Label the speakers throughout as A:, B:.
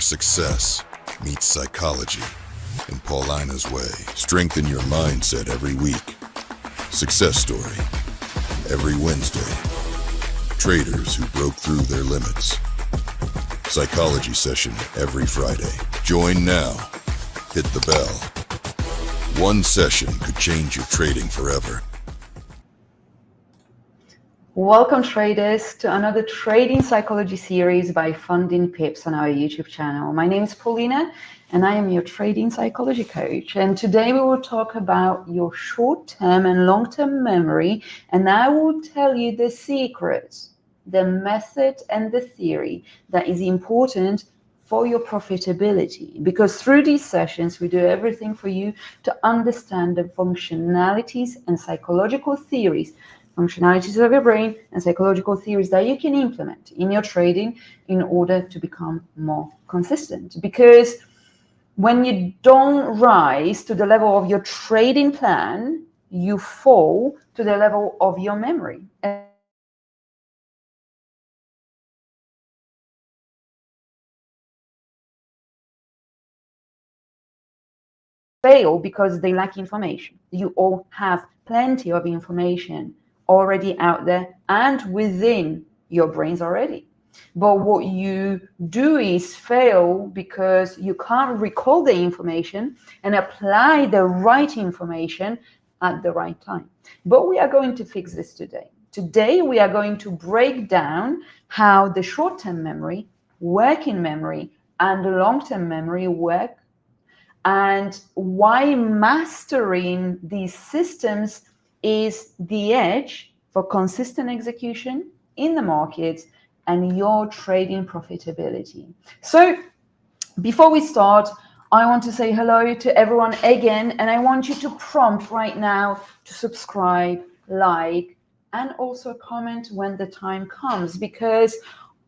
A: success meets psychology in Paulina's way. Strengthen your mindset every week. Success story every Wednesday. Traders who broke through their limits. Psychology session every Friday. Join now. Hit the bell. One session could change your trading forever.
B: Welcome traders to another trading psychology series by Funding Pips on our YouTube channel. My name is Paulina and I am your trading psychology coach. And today we will talk about your short-term and long-term memory. And I will tell you the secret, the method and the theory that is important for your profitability. Because through these sessions, we do everything for you to understand the functionalities and psychological theories, functionalities of your brain and psychological theories that you can implement in your trading in order to become more consistent. Because when you don't rise to the level of your trading plan, you fall to the level of your memory. Fail because they lack information. You all have plenty of information already out there and within your brains already. But what you do is fail because you can't recall the information and apply the right information at the right time. But we are going to fix this today. Today, we are going to break down how the short-term memory, working memory, and long-term memory work, and why mastering these systems is the edge for consistent execution in the market and your trading profitability. So before we start, I want to say hello to everyone again, and I want you to prompt right now to subscribe, like, and also comment when the time comes, because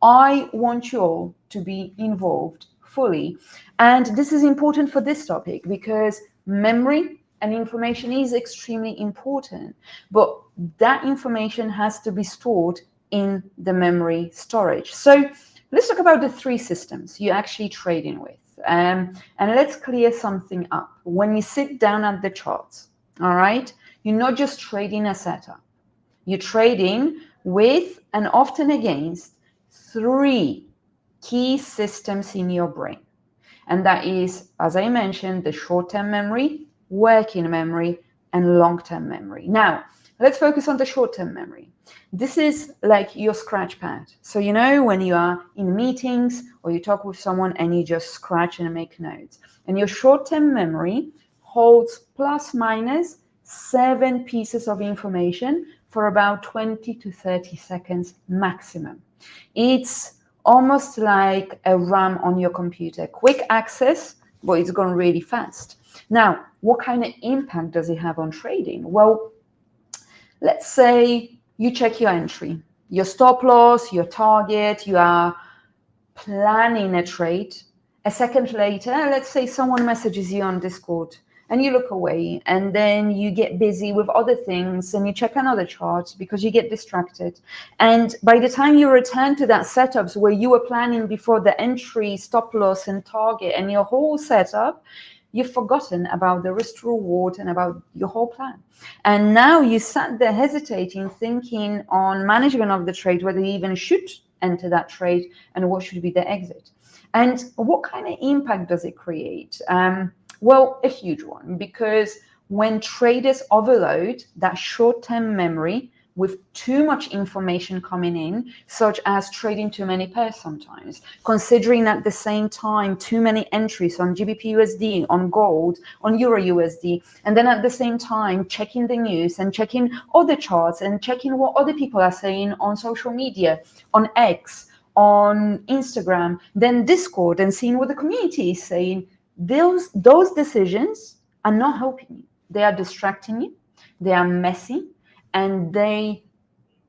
B: I want you all to be involved fully. And this is important for this topic because memory and information is extremely important, but that information has to be stored in the memory storage. So let's talk about the three systems you're actually trading with. And let's clear something up. When you sit down at the charts, all right, you're not just trading a setup. You're trading with and often against three key systems in your brain. And that is, as I mentioned, the short-term memory, working memory, and long-term memory. Now, let's focus on the short-term memory. This is like your scratch pad. So, you know, when you are in meetings or you talk with someone and you just scratch and make notes. And your short-term memory holds plus minus 7 pieces of information for about 20 to 30 seconds maximum. It's almost like a RAM on your computer. Quick access, but it's gone really fast. Now, what kind of impact does it have on trading? Well, let's say you check your entry, your stop loss, your target, you are planning a trade. A second later, let's say someone messages you on Discord and you look away and then you get busy with other things and you check another chart because you get distracted. And by the time you return to that setups where you were planning before the entry, stop loss and target and your whole setup, you've forgotten about the risk to reward and about your whole plan. And now you sat there hesitating, thinking on management of the trade, whether you even should enter that trade and what should be the exit. And what kind of impact does it create? Well, a huge one, because when traders overload that short-term memory with too much information coming in, such as trading too many pairs sometimes, considering at the same time too many entries on GBP USD, on gold, on Euro USD, and then at the same time checking the news and checking other charts and checking what other people are saying on social media, on X, on Instagram, then Discord, and seeing what the community is saying. Those decisions are not helping you. They are distracting you, they are messy, and they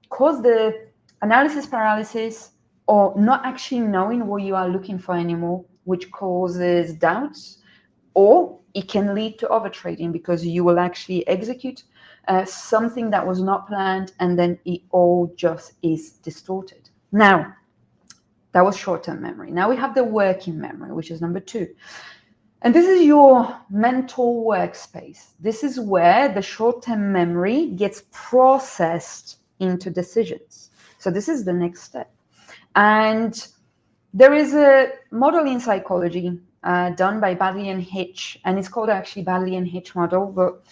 B: cause the analysis paralysis or not actually knowing what you are looking for anymore, which causes doubts, or it can lead to overtrading because you will actually execute something that was not planned and then it all just is distorted. Now, That was short-term memory. Now we have the working memory, which is number 2. And this is your mental workspace. This is where the short-term memory gets processed into decisions. So this is the next step. And there is a model in psychology done by Badley and Hitch, and it's called actually Badley and Hitch model, but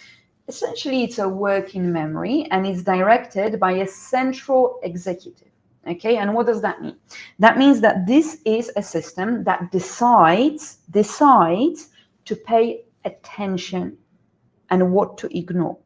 B: essentially it's a working memory and it's directed by a central executive. Okay, and what does that mean? That means that this is a system that decides to pay attention and what to ignore.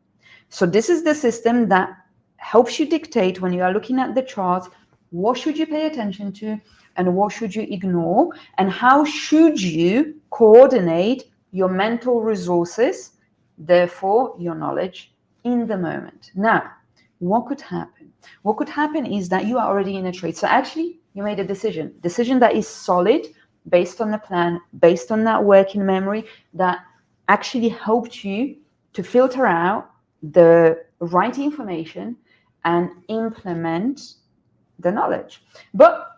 B: So this is the system that helps you dictate when you are looking at the charts, what should you pay attention to and what should you ignore, and how should you coordinate your mental resources, therefore your knowledge, in the moment. Now, what could happen? What could happen is that you are already in a trade. So actually, you made a decision that is solid, based on the plan, based on that working memory that actually helped you to filter out the right information and implement the knowledge. But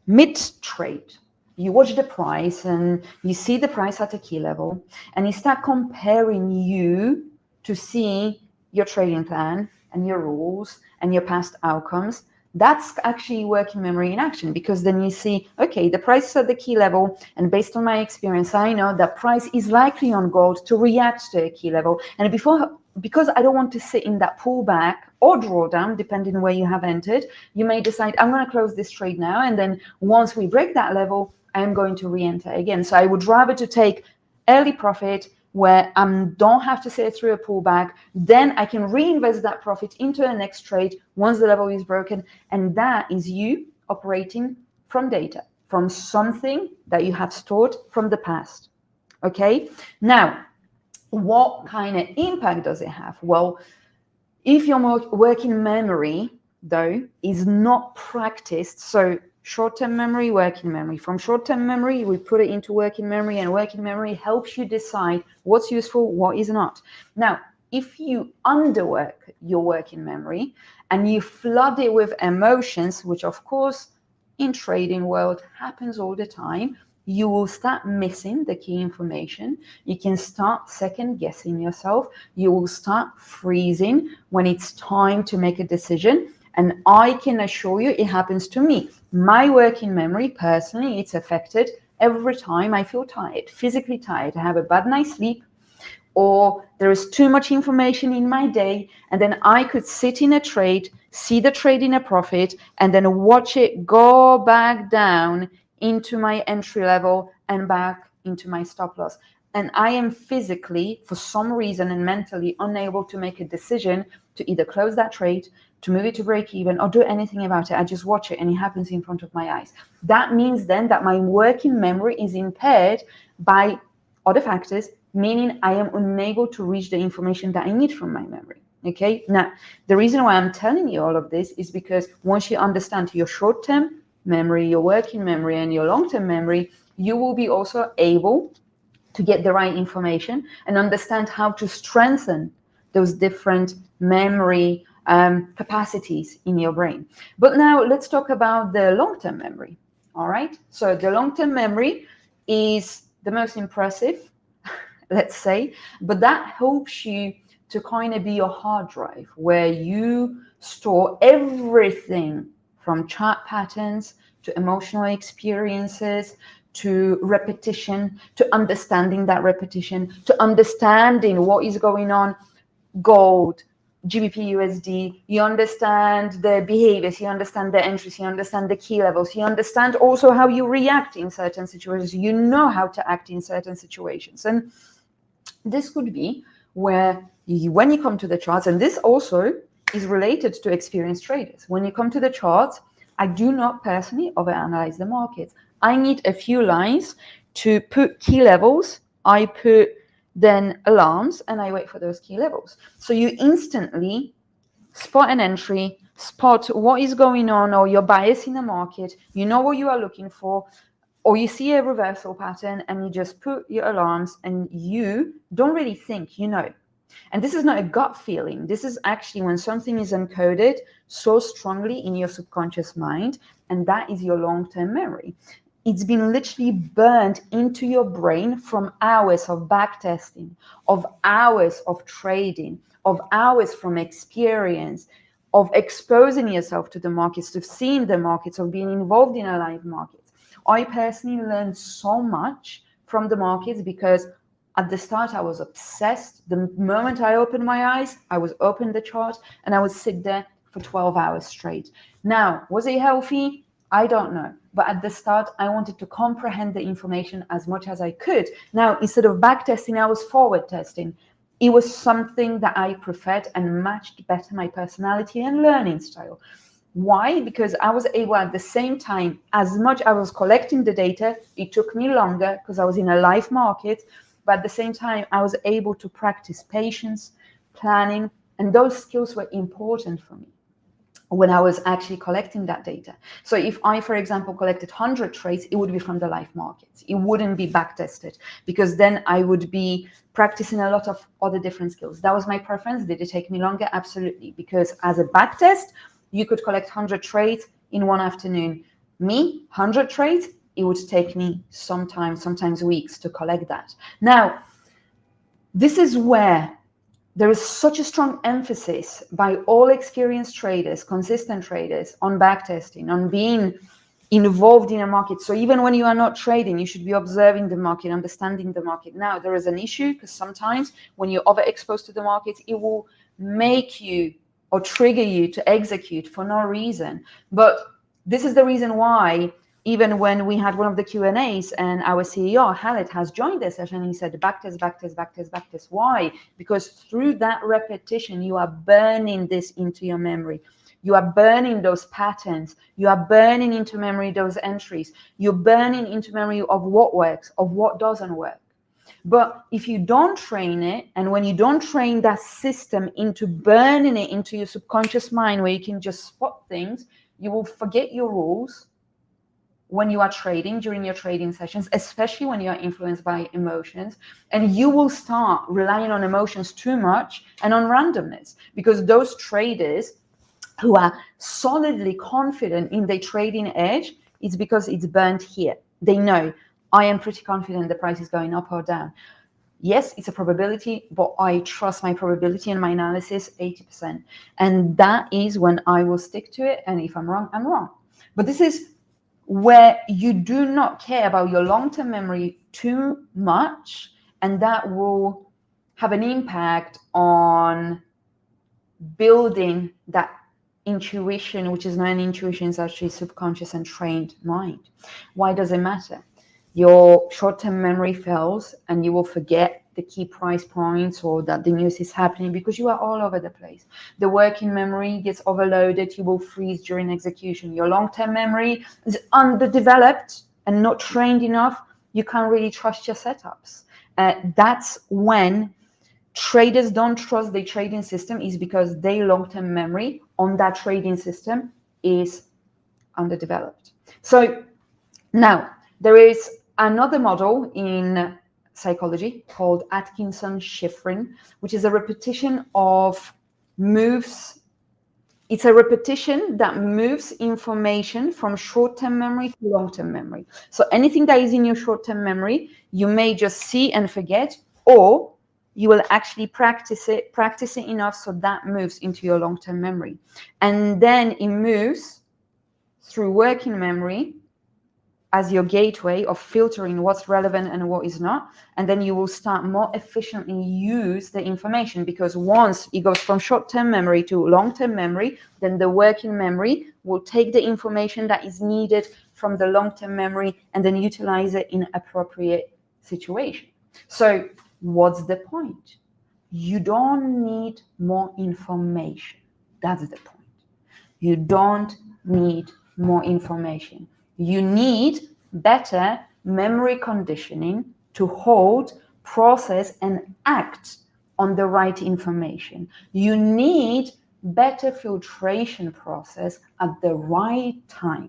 B: mid-trade, you watch the price and you see the price at a key level and you start comparing you to see your trading plan and your rules and your past outcomes. That's actually working memory in action, because then you see, okay, the price is at the key level, and based on my experience, I know that price is likely on gold to react to a key level. And because I don't want to sit in that pullback or drawdown, depending where you have entered, you may decide, I'm going to close this trade now, and then once we break that level, I'm going to re-enter again. So I would rather to take early profit where I don't have to sit through a pullback, then I can reinvest that profit into the next trade once the level is broken. And that is you operating from data, from something that you have stored from the past. Okay, now, what kind of impact does it have? Well, if your working memory, though, is not practiced, so short-term memory, working memory. From short-term memory, we put it into working memory, and working memory helps you decide what's useful, what is not. Now, if you underwork your working memory and you flood it with emotions, which of course in trading world happens all the time, you will start missing the key information. You can start second guessing yourself. You will start freezing when it's time to make a decision. And I can assure you it happens to me. My working memory, personally, it's affected every time I feel tired, physically tired. I have a bad night's sleep, or there is too much information in my day, and then I could sit in a trade, see the trade in a profit, and then watch it go back down into my entry level and back into my stop loss. And I am physically, for some reason, and mentally unable to make a decision to either close that trade, to move it to break even, or do anything about it. I just watch it and it happens in front of my eyes. That means then that my working memory is impaired by other factors, meaning I am unable to reach the information that I need from my memory. Okay, now the reason why I'm telling you all of this is because once you understand your short-term memory, your working memory, and your long-term memory, you will be also able to get the right information and understand how to strengthen those different memory capacities in your brain. But now let's talk about the long-term memory. All right, so the long-term memory is the most impressive, let's say, but that helps you to kind of be your hard drive, where you store everything from chart patterns to emotional experiences to repetition, to understanding that repetition, to understanding what is going on. Gold, GBP USD, you understand the behaviors, you understand the entries, you understand the key levels, you understand also how you react in certain situations, you know how to act in certain situations. And this could be where when you come to the charts, and this also is related to experienced traders, when you come to the charts, I do not personally overanalyze the markets. I need a few lines to put key levels, I put then alarms, and I wait for those key levels. So you instantly spot an entry, spot what is going on, or your bias in the market, you know what you are looking for, or you see a reversal pattern and you just put your alarms and you don't really think, you know. And this is not a gut feeling. This is actually when something is encoded so strongly in your subconscious mind, and that is your long-term memory. It's been literally burned into your brain from hours of backtesting, of hours of trading, of hours from experience, of exposing yourself to the markets, of seeing the markets, of being involved in a live market. I personally learned so much from the markets because at the start, I was obsessed. The moment I opened my eyes, I was open the chart and I would sit there for 12 hours straight. Now, was it healthy? I don't know. But at the start, I wanted to comprehend the information as much as I could. Now, instead of back testing, I was forward testing. It was something that I preferred and matched better my personality and learning style. Why? Because I was able at the same time, as much as I was collecting the data, it took me longer because I was in a live market. But at the same time, I was able to practice patience, planning, and those skills were important for me when I was actually collecting that data. So if I, for example, collected 100 trades, it would be from the live markets. It wouldn't be backtested because then I would be practicing a lot of other different skills. That was my preference. Did it take me longer? Absolutely. Because as a backtest, you could collect 100 trades in one afternoon. Me, 100 trades, it would take me sometimes weeks to collect that. Now, this is where there is such a strong emphasis by all experienced traders, consistent traders, on backtesting, on being involved in a market. So even when you are not trading, you should be observing the market, understanding the market. Now, there is an issue because sometimes when you're overexposed to the market, it will make you or trigger you to execute for no reason. But this is the reason why even when we had one of the Q&As and our CEO, Khaled, has joined the session, he said, backtest, backtest, backtest, backtest. Why? Because through that repetition, you are burning this into your memory. You are burning those patterns. You are burning into memory those entries. You're burning into memory of what works, of what doesn't work. But if you don't train it, and when you don't train that system into burning it into your subconscious mind where you can just spot things, you will forget your rules when you are trading, during your trading sessions, especially when you are influenced by emotions, and you will start relying on emotions too much and on randomness, because those traders who are solidly confident in their trading edge, it's because it's burnt here. They know, I am pretty confident the price is going up or down. Yes, it's a probability, but I trust my probability and my analysis 80%. And that is when I will stick to it. And if I'm wrong, I'm wrong. But this is where you do not care about your long-term memory too much, and that will have an impact on building that intuition, which is not an intuition, it's actually subconscious and trained mind. Why does it matter? Your short-term memory fails and you will forget the key price points or that the news is happening because you are all over the place. The working memory gets overloaded, you will freeze during execution. Your long-term memory is underdeveloped and not trained enough, you can't really trust your setups. That's when traders don't trust their trading system, is because their long-term memory on that trading system is underdeveloped. So now there is another model in psychology called Atkinson Shiffrin, which is a repetition of moves. It's a repetition that moves information from short-term memory to long-term memory. So anything that is in your short-term memory, you may just see and forget, or you will actually practice it enough so that moves into your long-term memory. And then it moves through working memory as your gateway of filtering what's relevant and what is not. And then you will start more efficiently use the information, because once it goes from short-term memory to long-term memory, then the working memory will take the information that is needed from the long-term memory and then utilize it in appropriate situation. So what's the point? You don't need more information. That's the point. You don't need more information. You need better memory conditioning to hold, process, and act on the right information. You need better filtration process at the right time.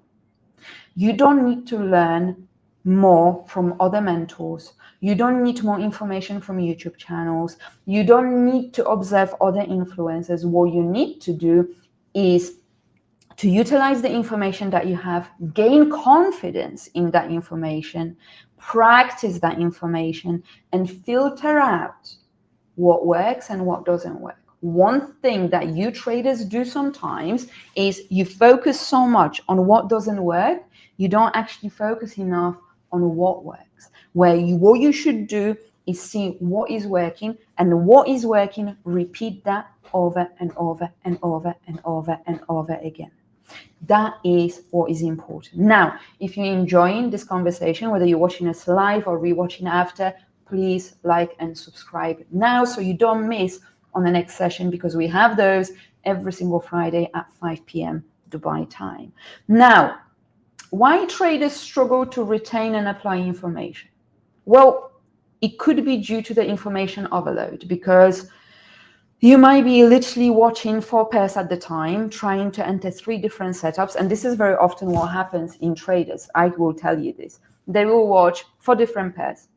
B: You don't need to learn more from other mentors. You don't need more information from YouTube channels. You don't need to observe other influencers. What you need to do is to utilize the information that you have, gain confidence in that information, practice that information, and filter out what works and what doesn't work. One thing that you traders do sometimes is you focus so much on what doesn't work, you don't actually focus enough on what works. What you should do is see what is working, and what is working, repeat that over and over and over and over and over again. That is what is important. Now, if you're enjoying this conversation, whether you're watching us live or rewatching after, please like and subscribe now so you don't miss on the next session, because we have those every single Friday at 5 p.m. Dubai time. Now, why traders struggle to retain and apply information? Well, it could be due to the information overload, because you might be literally watching 4 pairs at the time, trying to enter 3 different setups. And this is very often what happens in traders. I will tell you this. They will watch 4 different pairs.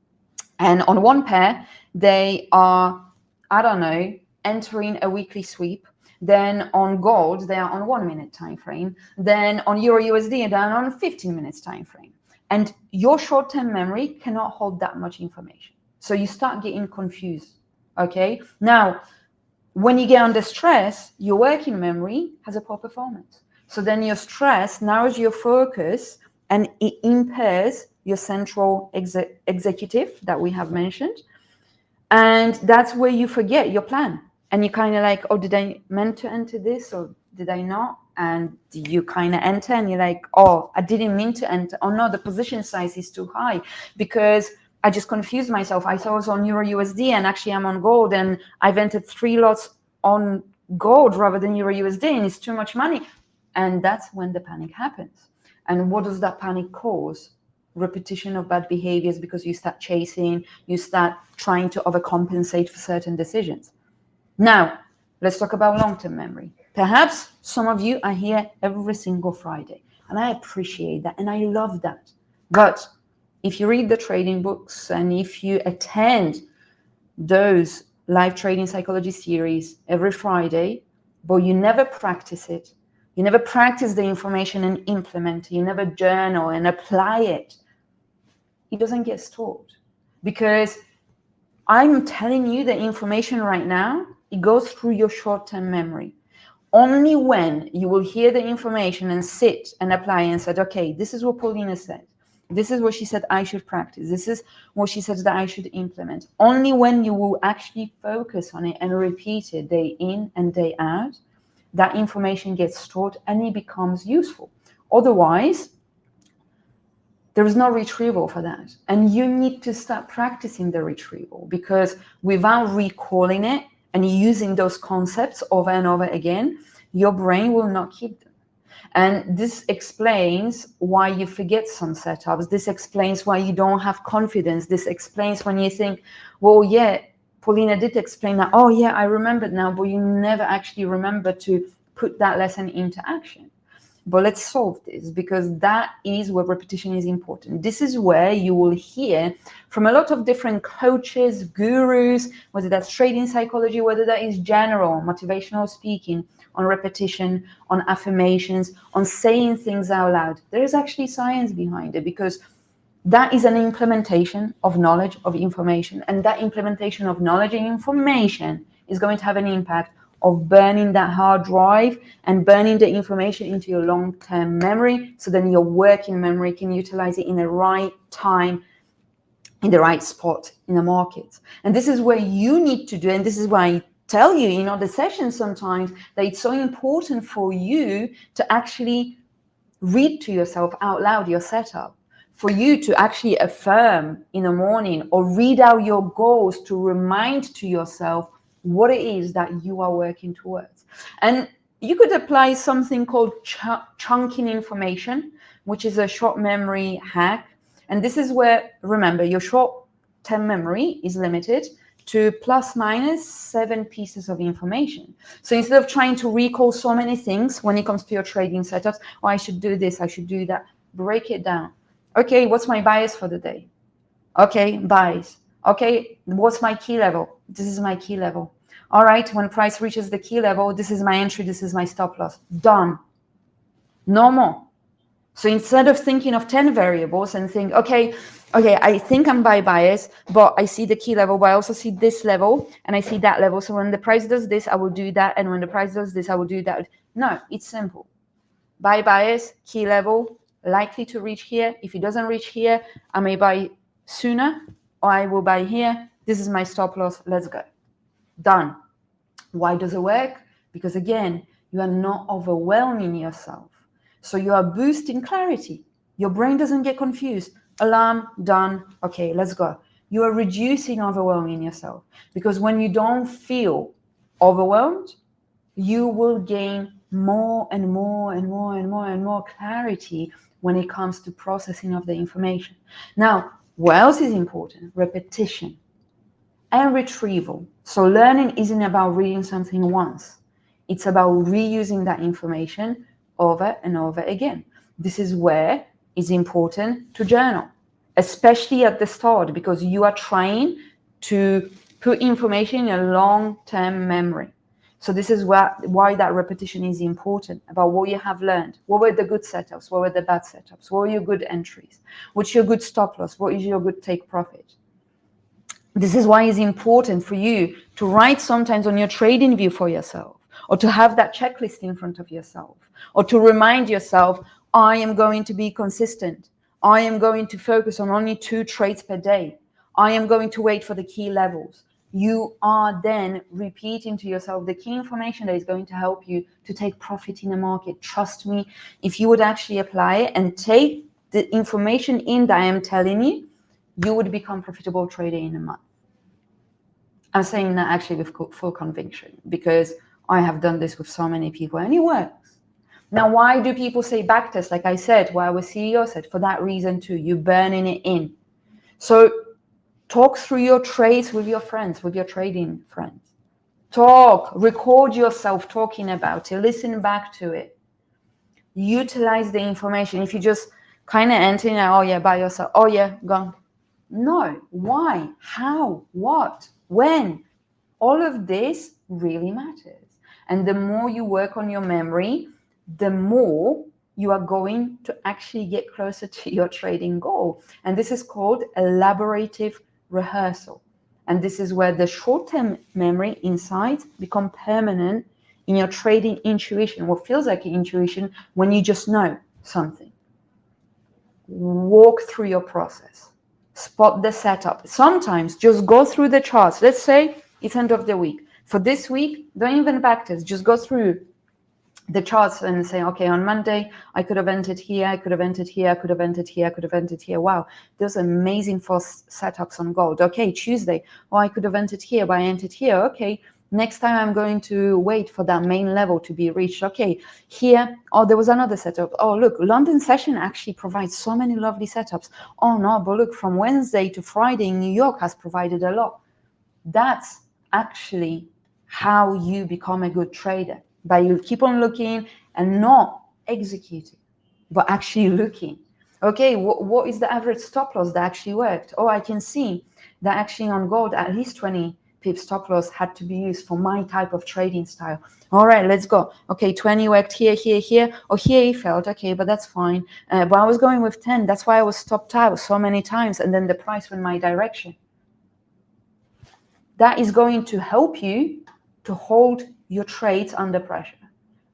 B: And on one pair, they are, I don't know, entering a weekly sweep. Then on gold, they are on 1 minute time frame. Then on Euro USD, they're on 15 minutes time frame. And your short-term memory cannot hold that much information. So you start getting confused. Okay. Now, when you get under stress, your working memory has a poor performance. So then your stress narrows your focus and it impairs your central executive that we have mentioned. And that's where you forget your plan. And you kind of like, oh, did I meant to enter this or did I not? And you kind of enter and you're like, oh, I didn't mean to enter. Oh no, the position size is too high because I just confused myself. I thought I was on Euro USD and actually I'm on gold, and I've entered 3 lots on gold rather than Euro USD, and it's too much money. And that's when the panic happens. And what does that panic cause? Repetition of bad behaviors, because you start chasing, you start trying to overcompensate for certain decisions. Now, let's talk about long-term memory. Perhaps some of you are here every single Friday, and I appreciate that, and I love that. But if you read the trading books and if you attend those live trading psychology series every Friday, but you never practice it, you never practice the information and implement it, you never journal and apply it, it doesn't get stored. Because I'm telling you the information right now, it goes through your short-term memory. Only when you will hear the information and sit and apply and said, okay, this is what Paulina said. This is what she said I should practice. This is what she said that I should implement. Only when you will actually focus on it and repeat it day in and day out, that information gets stored and it becomes useful. Otherwise, there is no retrieval for that. And you need to start practicing the retrieval, because without recalling it and using those concepts over and over again, your brain will not keep them. And this explains why you forget some setups. This explains why you don't have confidence. This explains when you think, well, yeah, Paulina did explain that. Oh, yeah, I remembered now, but you never actually remember to put that lesson into action. But let's solve this, because that is where repetition is important. This is where you will hear from a lot of different coaches, gurus, whether that's trading psychology, whether that is general motivational speaking, on repetition, on affirmations, on saying things out loud. There is actually science behind it, because that is an implementation of knowledge, of information, and that implementation of knowledge and information is going to have an impact of burning that hard drive and burning the information into your long-term memory, so then your working memory can utilize it in the right time, in the right spot in the market. And this is where you need to do, and this is why I tell you in other sessions sometimes that it's so important for you to actually read to yourself out loud your setup, for you to actually affirm in the morning or read out your goals to remind to yourself what it is that you are working towards. And you could apply something called chunking information, which is a short memory hack. And this is where, remember, your short-term memory is limited to plus minus 7 pieces of information. So instead of trying to recall so many things when it comes to your trading setups, oh, I should do this, I should do that, break it down. Okay, what's my bias for the day? Okay, buys. Okay, what's my key level? This is my key level. All right, when price reaches the key level, this is my entry, this is my stop loss. Done. No more. So instead of thinking of 10 variables and think, okay, I think I'm buy bias, but I see the key level, but I also see this level and I see that level. So when the price does this, I will do that. And when the price does this, I will do that. No, it's simple. Buy bias, key level, likely to reach here. If it doesn't reach here, I may buy sooner or I will buy here. This is my stop loss. Let's go. Done. Why does it work? Because again, you are not overwhelming yourself. So you are boosting clarity. Your brain doesn't get confused. Alarm, done. Okay, let's go. You are reducing overwhelming yourself, because when you don't feel overwhelmed, you will gain more and more and more and more and more clarity when it comes to processing of the information. Now, what else is important? Repetition and retrieval. So learning isn't about reading something once. It's about reusing that information over and over again. This is where it's important to journal, especially at the start, because you are trying to put information in a long-term memory. So this is why that repetition is important, about what you have learned. What were the good setups? What were the bad setups? What were your good entries? What's your good stop loss? What is your good take profit? This is why it's important for you to write sometimes on your trading view for yourself, or to have that checklist in front of yourself, or to remind yourself, I am going to be consistent. I am going to focus on only 2 trades per day. I am going to wait for the key levels. You are then repeating to yourself the key information that is going to help you to take profit in the market. Trust me, if you would actually apply it and take the information in that I am telling you, you would become profitable trader in a month. I'm saying that actually with full conviction, because I have done this with so many people and it works. Now, why do people say backtest? Like I said, why our CEO said, for that reason too, you're burning it in. So talk through your trades with your friends, with your trading friends. Talk, record yourself talking about it, listen back to it. Utilize the information. If you just kind of enter in, oh yeah, by yourself, oh yeah, gone. No, why, how, what, when? All of this really matters. And the more you work on your memory, the more you are going to actually get closer to your trading goal. And this is called elaborative rehearsal. And this is where the short-term memory insights become permanent in your trading intuition, what feels like intuition when you just know something. Walk through your process. Spot the setup. Sometimes just go through the charts. Let's say it's end of the week. For this week, don't even backtest. Just go through the charts and say, okay, on Monday, I could have entered here, I could have entered here, I could have entered here, I could have entered here. Wow, there's amazing false setups on gold. Okay, Tuesday, oh, I could have entered here, but I entered here. Okay, next time I'm going to wait for that main level to be reached. Okay, here, oh, there was another setup. Oh, look, London session actually provides so many lovely setups. Oh, no, but look, from Wednesday to Friday in New York has provided a lot. That's actually how you become a good trader. But you keep on looking and not executing, but actually looking. Okay, what is the average stop loss that actually worked? Oh, I can see that actually on gold, at least 20 pips stop loss had to be used for my type of trading style. All right, let's go. Okay, 20 worked here, here, here. Oh, here he failed. Okay, but that's fine. But I was going with 10. That's why I was stopped out so many times. And then the price went my direction. That is going to help you to hold your trades under pressure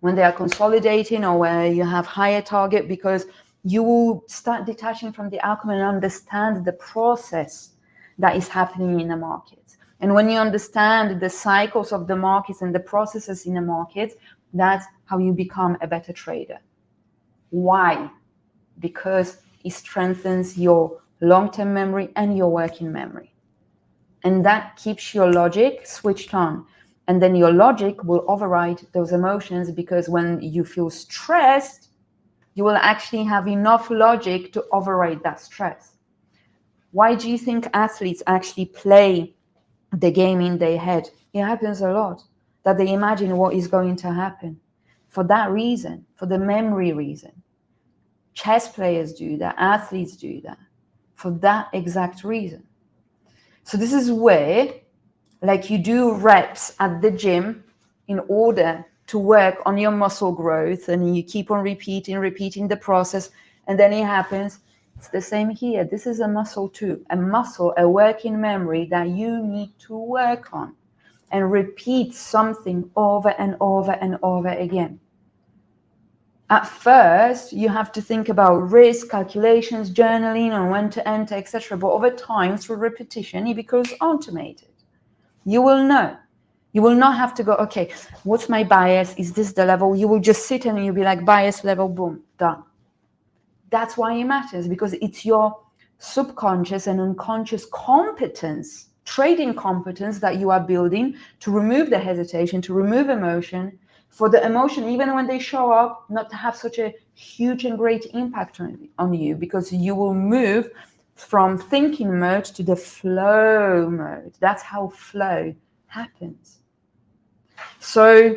B: when they are consolidating or where you have higher target, because you will start detaching from the outcome and understand the process that is happening in the market. And when you understand the cycles of the markets and the processes in the market, that's how you become a better trader. Why? Because it strengthens your long-term memory and your working memory. And that keeps your logic switched on. And then your logic will override those emotions, because when you feel stressed, you will actually have enough logic to override that stress. Why do you think athletes actually play the game in their head? It happens a lot, that they imagine what is going to happen. For that reason, for the memory reason. Chess players do that. Athletes do that for that exact reason. So this is where, like, you do reps at the gym in order to work on your muscle growth, and you keep on repeating the process, and then it happens. It's the same here. This is a muscle too, a working memory that you need to work on and repeat something over and over and over again. At first, you have to think about risk, calculations, journaling, on when to enter, etc. But over time, through repetition, it becomes automated. You will know. You will not have to go, okay, what's my bias? Is this the level? You will just sit and you'll be like, bias level, boom, done. That's why it matters, because it's your subconscious and unconscious competence, trading competence that you are building to remove the hesitation, to remove emotion, for the emotion, even when they show up, not to have such a huge and great impact on you, because you will move from thinking mode to the flow mode. That's how flow happens. So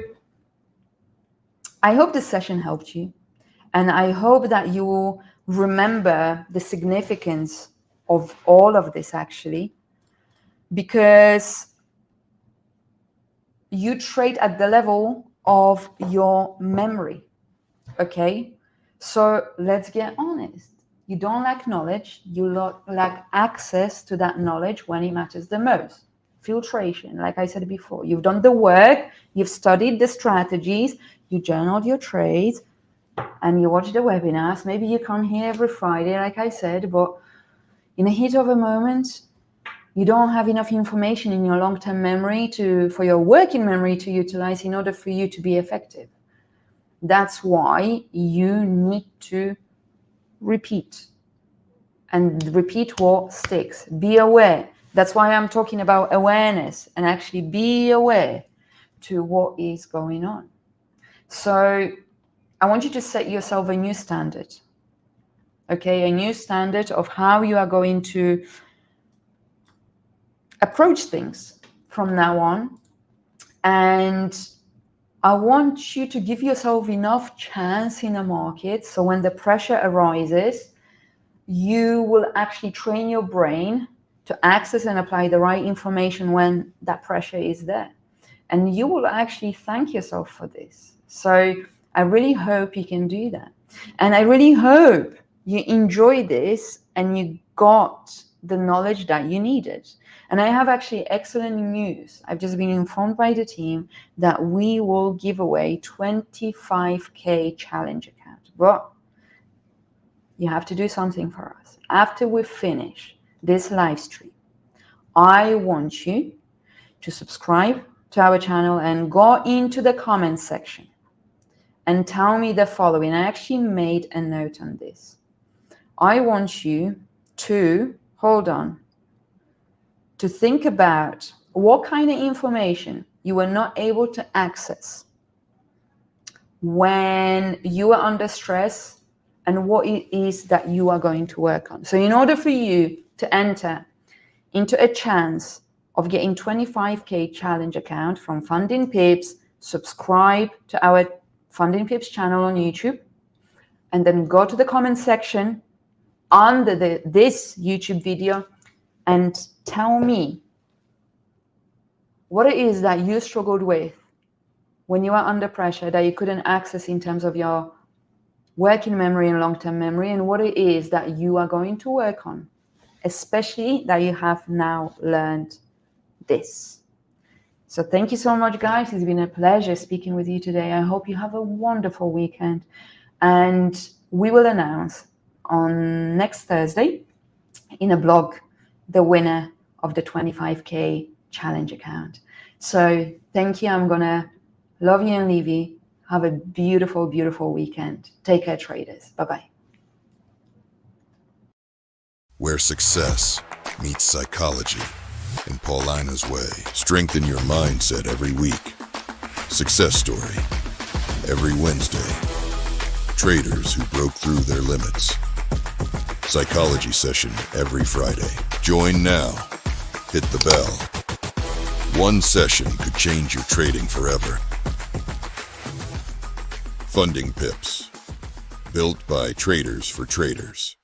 B: I hope this session helped you. And I hope that you will remember the significance of all of this, actually, because you trade at the level of your memory. Okay? So let's get honest. You don't lack knowledge. You lack access to that knowledge when it matters the most. Filtration, like I said before. You've done the work. You've studied the strategies. You journaled your trades. And you watch the webinars. Maybe you come here every Friday, like I said, but in the heat of a moment, you don't have enough information in your long-term memory for your working memory to utilize in order for you to be effective. That's why you need to repeat. And repeat what sticks. Be aware. That's why I'm talking about awareness, and actually be aware to what is going on. So I want you to set yourself a new standard, okay? A new standard of how you are going to approach things from now on. And I want you to give yourself enough chance in the market so when the pressure arises, you will actually train your brain to access and apply the right information when that pressure is there. And you will actually thank yourself for this. So I really hope you can do that. And I really hope you enjoy this and you got the knowledge that you needed. And I have actually excellent news. I've just been informed by the team that we will give away 25K challenge account. But you have to do something for us. After we finish this live stream, I want you to subscribe to our channel and go into the comments section and tell me the following. I actually made a note on this. I want you to, to think about what kind of information you were not able to access when you are under stress and what it is that you are going to work on. So in order for you to enter into a chance of getting 25K challenge account from Funding Pips, subscribe to our Funding Pips channel on YouTube, and then go to the comment section under this YouTube video and tell me what it is that you struggled with when you are under pressure that you couldn't access in terms of your working memory and long-term memory, and what it is that you are going to work on, especially that you have now learned this. So thank you so much, guys. It's been a pleasure speaking with you today. I hope you have a wonderful weekend. And we will announce on next Thursday in a blog the winner of the 25K challenge account. So thank you. I'm going to love you and leave you. Have a beautiful, beautiful weekend. Take care, traders. Bye-bye.
A: Where success meets psychology. In Paulina's way, strengthen your mindset every week. Success story every Wednesday. Traders who broke through their limits. Psychology session every Friday. Join now. Hit the bell. One session could change your trading forever. Funding Pips. Built by traders for traders.